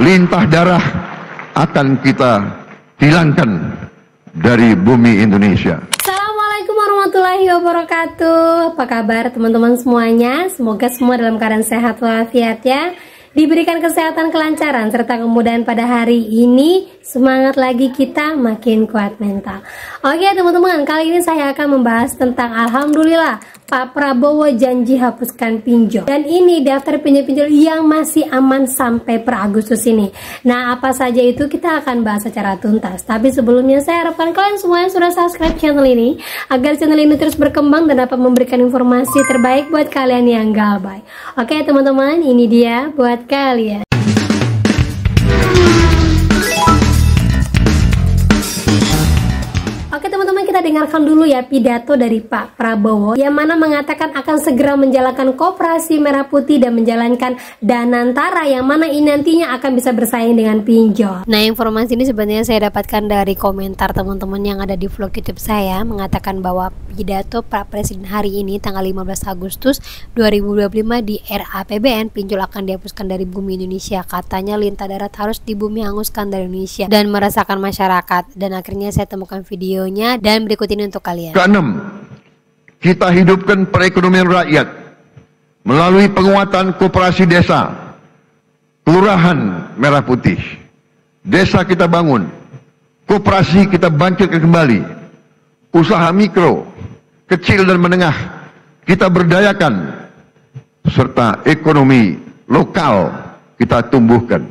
lintah darah akan kita hilangkan dari bumi Indonesia. Assalamualaikum warahmatullahi wabarakatuh. Apa kabar teman-teman semuanya? Semoga semua dalam keadaan sehat walafiat ya. Diberikan kesehatan, kelancaran, serta kemudahan pada hari ini. Semangat lagi kita, makin kuat mental. Oke teman-teman, kali ini saya akan membahas tentang alhamdulillah Pak Prabowo janji hapuskan pinjol. Dan ini daftar pinjol-pinjol yang masih aman sampai per Agustus ini. Nah, apa saja itu kita akan bahas secara tuntas. Tapi sebelumnya saya harapkan kalian semua yang sudah subscribe channel ini, agar channel ini terus berkembang dan dapat memberikan informasi terbaik buat kalian yang galbay. Oke teman-teman, ini dia buat kalian. Oke teman-teman, kita dengarkan dulu ya pidato dari Pak Prabowo yang mana mengatakan akan segera menjalankan Koperasi Merah Putih dan menjalankan Danantara yang mana ini nantinya akan bisa bersaing dengan pinjol. Nah, informasi ini sebenarnya saya dapatkan dari komentar teman-teman yang ada di vlog YouTube saya, mengatakan bahwa pidato Pak Presiden hari ini tanggal 15 Agustus 2025 di RAPBN, pinjol akan dihapuskan dari bumi Indonesia. Katanya lintah darat harus di bumi hanguskan dari Indonesia dan merasakan masyarakat. Dan akhirnya saya temukan videonya dan berikut ini untuk kalian. Keenam, kita hidupkan perekonomian rakyat melalui penguatan koperasi desa, kelurahan merah putih. Desa kita bangun, koperasi kita bangkitkan kembali, usaha mikro, kecil dan menengah kita berdayakan, serta ekonomi lokal kita tumbuhkan.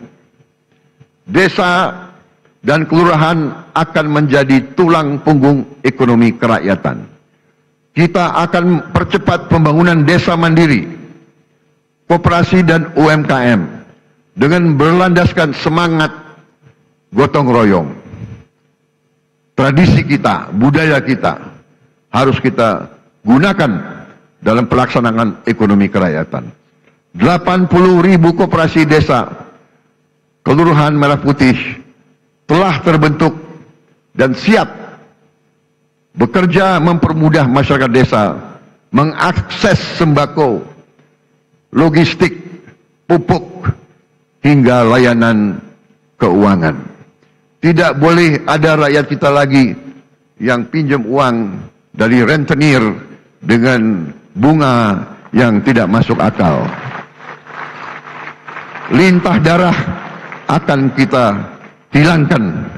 Desa dan kelurahan akan menjadi tulang punggung ekonomi kerakyatan. Kita akan percepat pembangunan desa mandiri, koperasi dan UMKM dengan berlandaskan semangat gotong royong. Tradisi kita, budaya kita harus kita gunakan dalam pelaksanaan ekonomi kerakyatan. 80.000 koperasi desa kelurahan merah putih telah terbentuk dan siap bekerja mempermudah masyarakat desa mengakses sembako, logistik, pupuk, hingga layanan keuangan. Tidak boleh ada rakyat kita lagi yang pinjam uang dari rentenir dengan bunga yang tidak masuk akal. Lintah darah akan kita hilangkan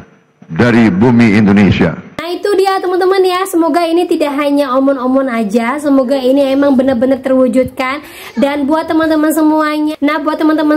dari bumi Indonesia. Nah itu dia teman-teman ya, semoga ini tidak hanya omon-omon aja, semoga ini emang benar-benar terwujudkan. Dan buat teman-teman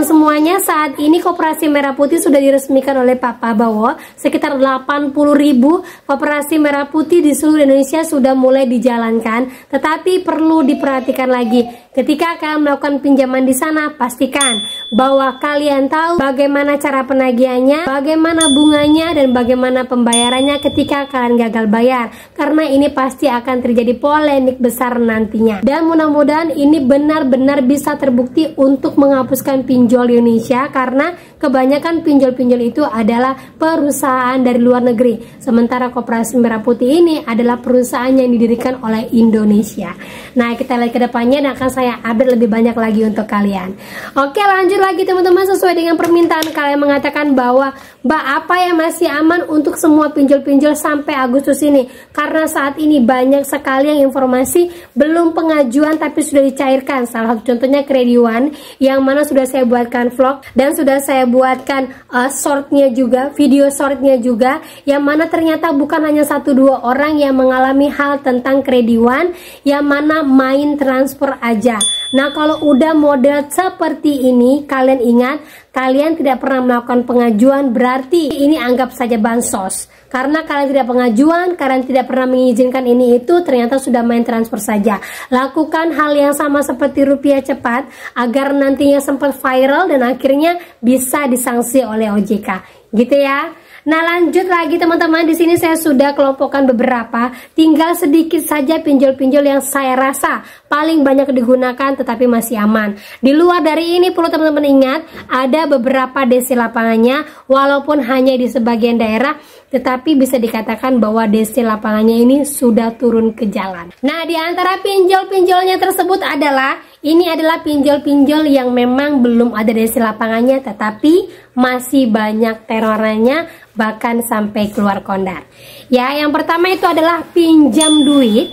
semuanya, saat ini Koperasi Merah Putih sudah diresmikan oleh Pak Prabowo. Sekitar 80.000 Koperasi Merah Putih di seluruh Indonesia sudah mulai dijalankan. Tetapi perlu diperhatikan lagi, ketika kalian melakukan pinjaman di sana, pastikan bahwa kalian tahu bagaimana cara penagihannya, bagaimana bunganya, dan bagaimana pembayarannya ketika kalian gagal bayar, karena ini pasti akan terjadi polemik besar nantinya. Dan mudah-mudahan ini benar-benar bisa terbukti untuk menghapuskan pinjol di Indonesia, karena kebanyakan pinjol-pinjol itu adalah perusahaan dari luar negeri, sementara Koperasi Merah Putih ini adalah perusahaan yang didirikan oleh Indonesia. Nah, kita lihat ke depannya dan akan saya update lebih banyak lagi untuk kalian. Oke, lanjut lagi teman-teman, sesuai dengan permintaan kalian mengatakan bahwa Mbak, apa yang masih aman untuk semua pinjol-pinjol sampai Agustus ini? Karena saat ini banyak sekali yang informasi belum pengajuan tapi sudah dicairkan. Salah satu contohnya Credit One, yang mana sudah saya buatkan vlog dan sudah saya buatkan shortnya juga, video shortnya juga, yang mana ternyata bukan hanya 1-2 orang yang mengalami hal tentang Credit One, yang mana main transfer aja. Nah, kalau udah model seperti ini, kalian ingat, kalian tidak pernah melakukan pengajuan, berarti ini anggap saja bansos. Karena kalian tidak pengajuan, kalian tidak pernah mengizinkan ini itu, ternyata sudah main transfer saja. Lakukan hal yang sama seperti rupiah cepat, agar nantinya sempat viral dan akhirnya bisa disanksi oleh OJK. Gitu ya. Nah, lanjut lagi teman-teman, di sini saya sudah kelompokkan beberapa, tinggal sedikit saja pinjol-pinjol yang saya rasa paling banyak digunakan tetapi masih aman. Di luar dari ini perlu teman-teman ingat, ada beberapa DC lapangannya, walaupun hanya di sebagian daerah, tetapi bisa dikatakan bahwa DC lapangannya ini sudah turun ke jalan. Nah, di antara pinjol-pinjolnya tersebut adalah Ini adalah pinjol-pinjol yang memang belum ada DC lapangannya, tetapi masih banyak terorannya, bahkan sampai keluar kondar. Ya, yang pertama itu adalah pinjam duit,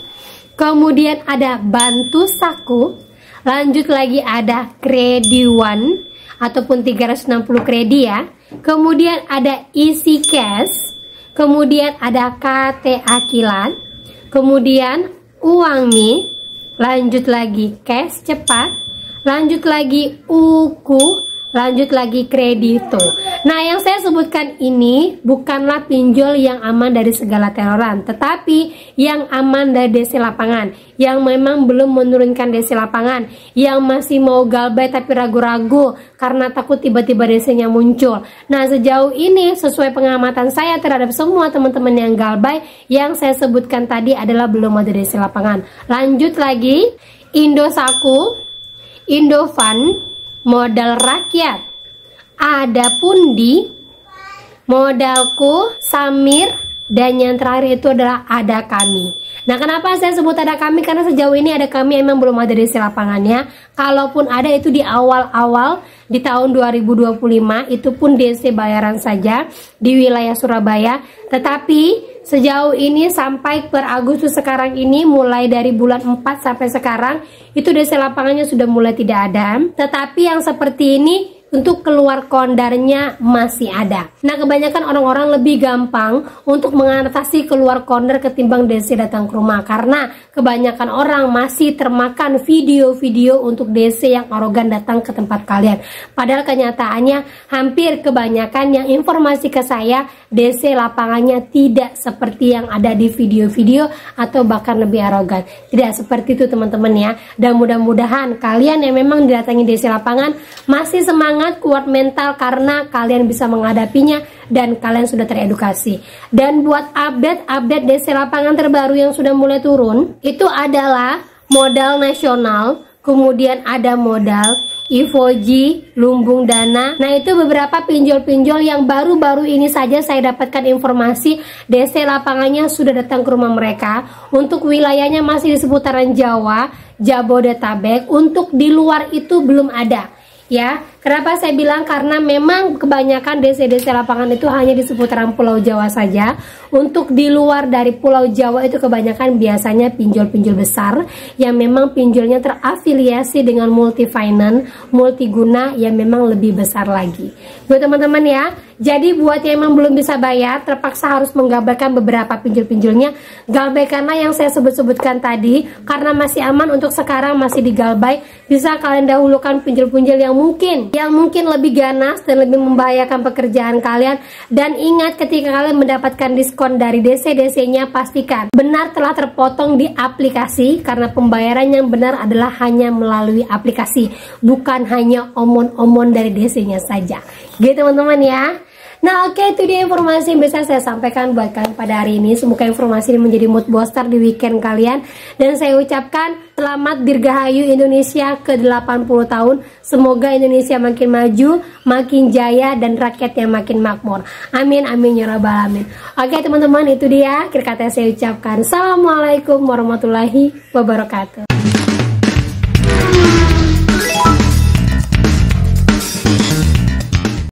kemudian ada bantu saku, lanjut lagi ada kredi one ataupun 360 kredi ya, kemudian ada isi cash, kemudian ada KTA kilat, kemudian uang mie, lanjut lagi cash cepat, lanjut lagi UKU, lanjut lagi kredito. Nah, yang saya sebutkan ini bukanlah pinjol yang aman dari segala teroran, tetapi yang aman dari DC lapangan, yang memang belum menurunkan DC lapangan, yang masih mau galbay tapi ragu-ragu karena takut tiba-tiba DC-nya muncul. Nah, sejauh ini sesuai pengamatan saya terhadap semua teman-teman yang galbay, yang saya sebutkan tadi adalah belum ada DC lapangan. Lanjut lagi, Indosaku, Indofund, modal rakyat, ada Pundi, modalku, Samir, dan yang terakhir itu adalah ada kami. Nah, kenapa saya sebut ada kami? Karena sejauh ini ada kami emang belum ada DC lapangannya. Kalaupun ada itu di awal-awal di tahun 2025, itu pun DC bayaran saja di wilayah Surabaya. Tetapi sejauh ini sampai per Agustus sekarang ini, mulai dari bulan 4 sampai sekarang, itu DC lapangannya sudah mulai tidak ada. Tetapi yang seperti ini untuk keluar kondarnya masih ada. Nah, kebanyakan orang-orang lebih gampang untuk mengatasi keluar kondar ketimbang DC datang ke rumah, karena kebanyakan orang masih termakan video-video untuk DC yang arogan datang ke tempat kalian. Padahal kenyataannya hampir kebanyakan yang informasi ke saya, DC lapangannya tidak seperti yang ada di video-video atau bahkan lebih arogan. Tidak seperti itu teman-teman ya. Dan mudah-mudahan kalian yang memang didatangi DC lapangan masih semangat, kuat mental, karena kalian bisa menghadapinya dan kalian sudah teredukasi. Dan buat update DC lapangan terbaru yang sudah mulai turun, itu adalah modal nasional, kemudian ada modal Ivoji, Lumbung Dana. Nah, itu beberapa pinjol-pinjol yang baru-baru ini saja saya dapatkan informasi DC lapangannya sudah datang ke rumah mereka. Untuk wilayahnya masih di seputaran Jawa, Jabodetabek. Untuk di luar itu belum ada. Ya, kenapa saya bilang? Karena memang kebanyakan DC-DC lapangan itu hanya di seputaran Pulau Jawa saja. Untuk di luar dari Pulau Jawa itu kebanyakan biasanya pinjol-pinjol besar yang memang pinjolnya terafiliasi dengan multi finance, multiguna yang memang lebih besar lagi. Buat teman-teman ya, jadi buat yang memang belum bisa bayar, terpaksa harus menggambarkan beberapa pinjol-pinjolnya. Galbay karena yang saya sebut-sebutkan tadi, karena masih aman untuk sekarang, masih digalbay. Bisa kalian dahulukan pinjol-pinjol yang mungkin lebih ganas dan lebih membahayakan pekerjaan kalian. Dan ingat, ketika kalian mendapatkan diskon dari DC-DC-nya, pastikan benar telah terpotong di aplikasi, karena pembayaran yang benar adalah hanya melalui aplikasi, bukan hanya omon-omon dari DC-nya saja. Gitu teman-teman ya. Nah, oke, itu dia informasi yang bisa saya sampaikan buat kalian pada hari ini. Semoga informasi ini menjadi mood booster di weekend kalian. Dan saya ucapkan selamat Dirgahayu Indonesia ke 80 tahun. Semoga Indonesia makin maju, makin jaya, dan rakyatnya makin makmur. Amin, amin, ya rabbal alamin. Oke teman-teman, itu dia akhir kata saya ucapkan. Assalamualaikum warahmatullahi wabarakatuh.